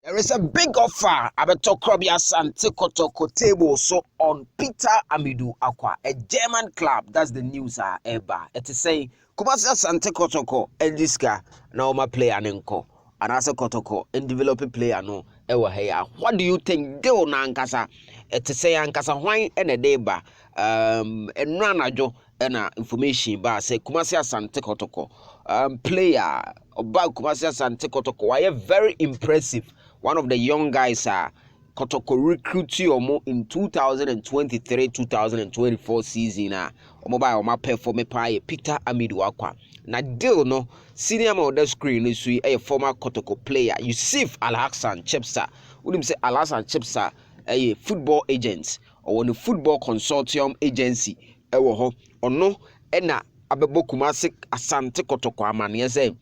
There is a big offer about Krobia and Kotoko table so on Peter Amidu ACQUAH, a German club. That's the news ever. It is saying Kumasi Asante Kotoko and this guy now my player Nenko and as a Kotoko and developing player no ewa here. What do you think? Deo na ankasa. It is saying ankasa why and a deba and ranajo and information ba say Kumasi Asante Kotoko player about Kumasi Asante Kotoko. Why very impressive. One of the young guys Kotoko recruit you in 2023-2024 season mobile my perform Peter Amidu ACQUAH. Na deal no senior on the screen is a former Kotoko player Yusuf Al-Hassan Chepsa. Wouldn't say Al-Hassan Chepsa a football agent or one football consortium agency or no ena abebo Kumasi Asante Kotoko amani say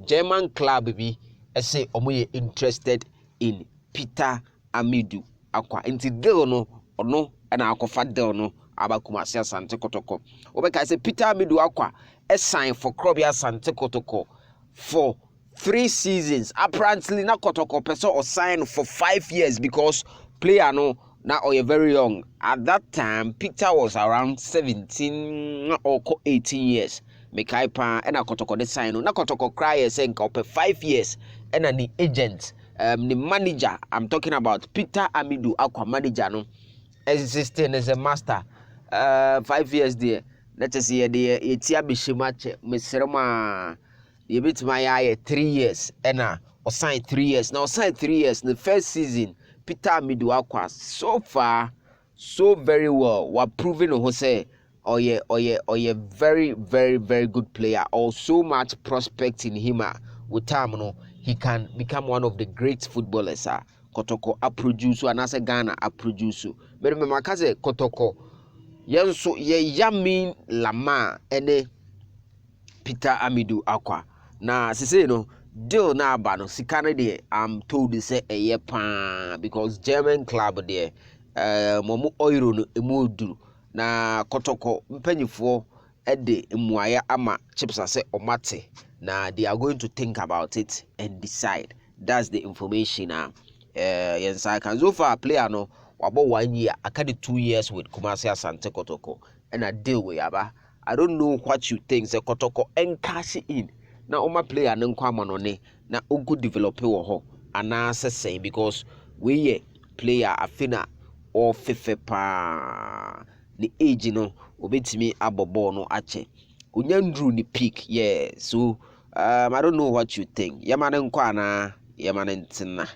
German club be say omoye interested in Peter Amidu ACQUAH. Inti deal no ono na akofa deal no aba Kumasi Asante Kotoko. Obeka say Peter Amidu ACQUAH sign for Krobia Asante Kotoko for 3 seasons. Apparently na Kotoko person or sign for 5 years because player no now or very young. At that time Peter was around 17 or 18 years. Mekai pa na Kotoko de sign no na Kotoko cry say nka 5 years and the agent the manager I'm talking about Peter Amidu ACQUAH manager no existing as a master 5 years there. Let us see the etia bishimache mesrema ye bit my 3 years and or sign 3 years now sign 3 years the first season Peter Amidu ACQUAH so far so very well we're proving who say oh yeah very good player or so much prospect in him with time no he can become one of the great footballers Kotoko a produce and as a Ghana a produce but remember kaze Kotoko yenso ye yamin lama ene Peter Amidu ACQUAH na sise no deal na aba no sikane de I'm told say eye pa because German club there momo euro no emu duru na Kotoko mpanyifo ede emuaya ama Chipsa say omate na they are going to think about it and decide. That's the information yensa kan so far player no wabo 1 year akade 2 years with Kumasi Asante Kotoko and a deal with aba. I don't know what you think say Kotoko encash in na oma player no nkwa manone na ogu develop wo ho ana say because we player afina or fefe pa the age no obetimi abobo no ache unyandru ni peak yeah so I don't know what you think yamane nkwa na yamane ntina